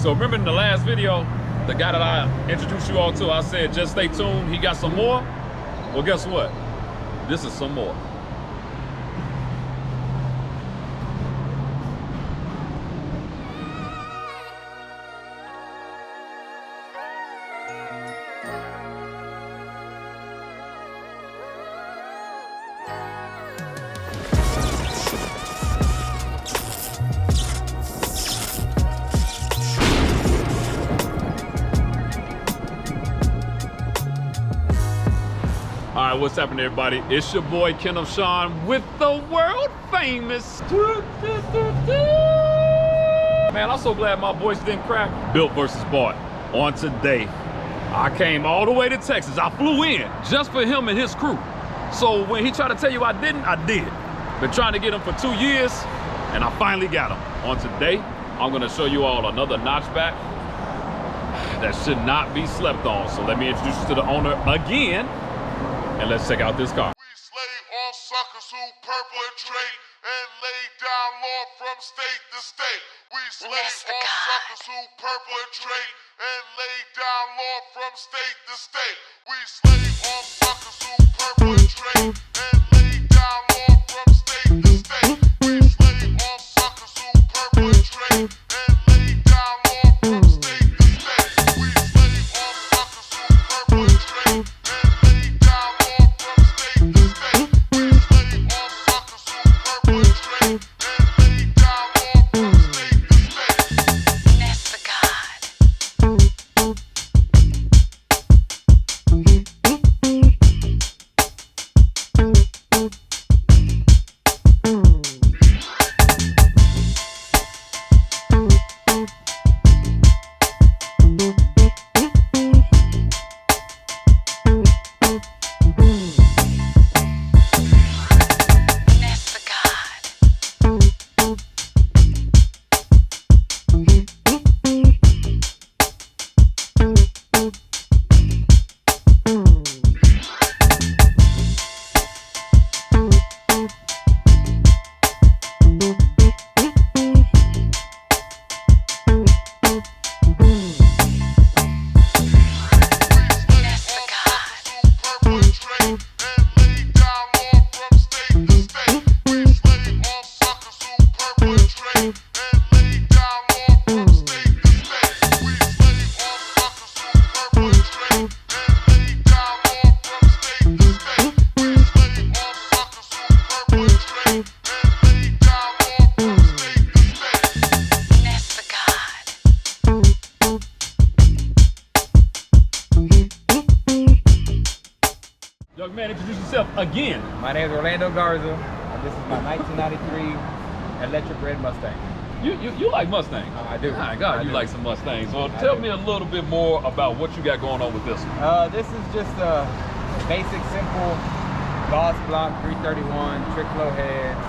So remember in the last video, the guy that I introduced you all to, I said, just stay tuned, he got some more. Well, guess what? This is some more. All right, what's happening, everybody? It's your boy, Kenneth Sean, with the world famous. Man, I'm so glad my voice didn't crack. Built versus bought on today. I came all the way to Texas. I flew in just for him and his crew. So when he tried to tell you I didn't, I did. Been trying to get him for 2 years, and I finally got him. On today, I'm gonna show you all another Notchback that should not be slept on. So let me introduce you to the owner again. And let's check out this car. We slay all suckers who purple and trade and lay down law from state to state. We slay all suckers who purple and trade and lay down law from state to state. We slay all suckers who purple and trade and lay down law from state to state. We slay all suckers who purple and trade and lay down law from state to state. We slay all suckers who purple and trade. Young man, introduce yourself again. My name is Orlando Garza, and this is my 1993 electric red Mustang. You like Mustangs? I do. My God, you like some Mustangs. Well, tell me a little bit more about what you got going on with this one. This is just a basic, simple Boss Block 331, trick flow heads.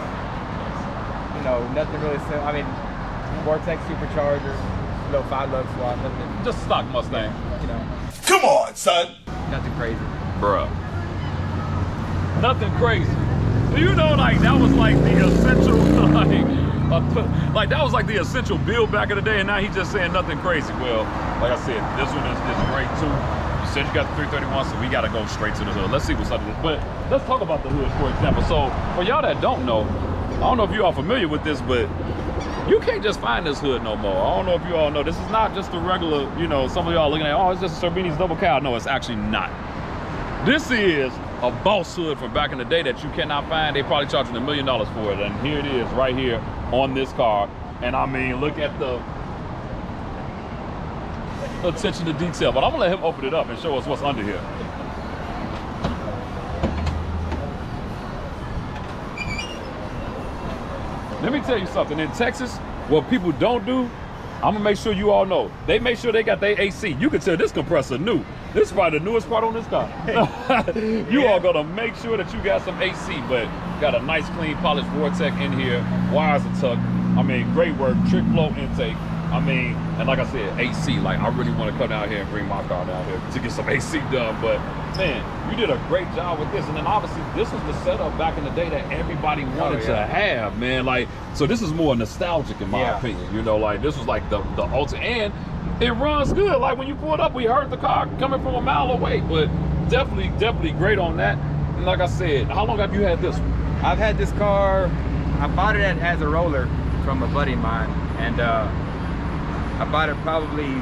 You know, nothing really simple. I mean, Vortech Supercharger, little 5-lug swap, nothing. Just stock Mustang. You know. Come on, son. Nothing crazy. Bruh. Nothing crazy. Do you know, like, that was like the essential, like that was like the essential build back in the day, and now he's just saying nothing crazy. Well, like I said, this one is great too. You said you got the 331, so we gotta go straight to the hood. Let's see what's under this. But let's talk about the hood, for example. So for y'all that don't know, I don't know if you are familiar with this, but you can't just find this hood no more. I don't know if you all know. This is not just a regular, you know, some of y'all looking at, oh, it's just a Cervini's double cow. No, it's actually not. This is a boss hood from back in the day that you cannot find. They probably charging $1 million for it. And here it is right here on this car. And I mean, look at the attention to detail. But I'm gonna let him open it up and show us what's under here. Let me tell you something. In Texas, what people don't do, I'm gonna make sure you all know. They make sure they got their AC. You can tell this compressor new. This is probably the newest part on this car. You all gonna make sure that you got some AC, but got a nice, clean, polished Vortech in here. Wires are tucked. I mean, great work. Trick flow intake. I mean, and like I said, AC, like I really want to come down here and bring my car down here to get some AC done. But man, you did a great job with this. And then obviously this was the setup back in the day that everybody wanted to have, man. Like, so this is more nostalgic in my opinion. You know, like this was like the ultimate, and it runs good. Like when you pulled up, we heard the car coming from a mile away, but definitely great on that. And like I said, how long have you had this one? I've had this car, I bought it as a roller from a buddy of mine, and I bought it probably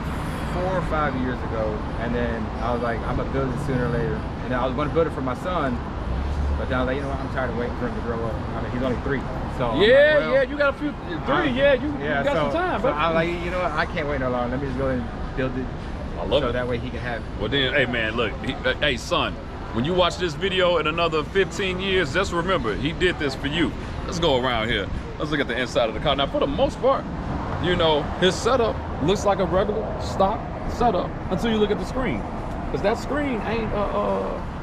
4 or 5 years ago, and then I was like, I'm gonna build it sooner or later. And then I was gonna build it for my son, but then I was like, you know what, I'm tired of waiting for him to grow up. I mean, he's only 3, so yeah, like, well, you got a few, 3, you got some time. So I'm like, you know what, I can't wait no longer. Let me just go and build it. I love it. So that way he can have it. Well then, hey man, look, hey son, when you watch this video in another 15 years, just remember, he did this for you. Let's go around here. Let's look at the inside of the car. Now, for the most part, you know, his setup looks like a regular stock setup until you look at the screen. Because that screen ain't,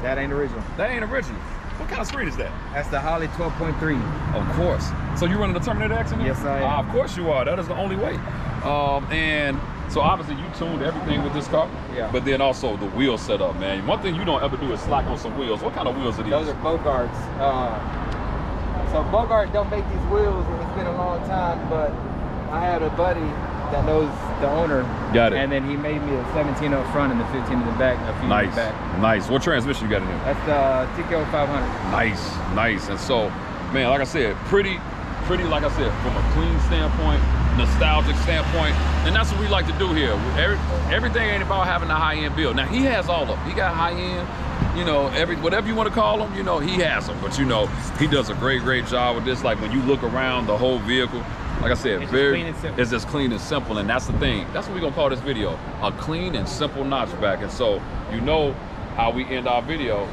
that ain't original. That ain't original. What kind of screen is that? That's the Holley 12.3. Of course. So you running the Terminator X in there? Yes, I am. Of course you are. That is the only way. And so obviously you tuned everything with this car. Yeah. But then also the wheel setup, man. One thing you don't ever do is slack on some wheels. What kind of wheels are these? Those are Bogarts. So Bogart don't make these wheels, and it's been a long time, but I had a buddy that knows the owner. Got it. And then he made me a 17 up front and the 15 in the back, a few years back. Nice. What transmission you got in there? That's the TKO 500. Nice. And so, man, like I said, pretty, like I said, from a clean standpoint, nostalgic standpoint, and that's what we like to do here. Everything ain't about having a high-end build. Now, he has all of them. He got high-end, you know, whatever you want to call them, you know, he has them. But, you know, he does a great job with this. Like, when you look around the whole vehicle, like I said, it's just clean and simple, and that's the thing. That's what we're gonna call this video, a clean and simple notchback. And so, you know how we end our videos.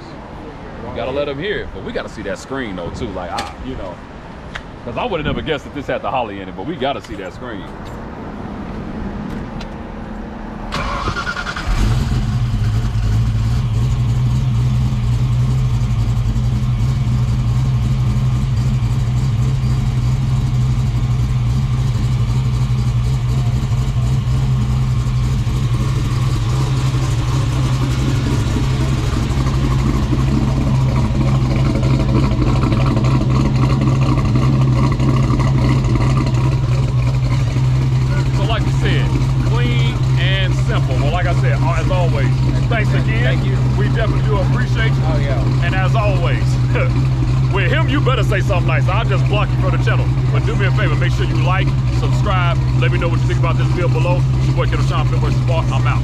We gotta let them hear it, but we gotta see that screen though too. Like, you know, because I would have never guessed that this had the Holley in it, but we gotta see that screen. As always, thanks again. Thank you. We definitely do appreciate you. Oh yeah. And as always, with him, you better say something nice. I'll just block you from the channel. But do me a favor, make sure you like, subscribe, let me know what you think about this video below. It's your boy Kiddo Sean, I'm out.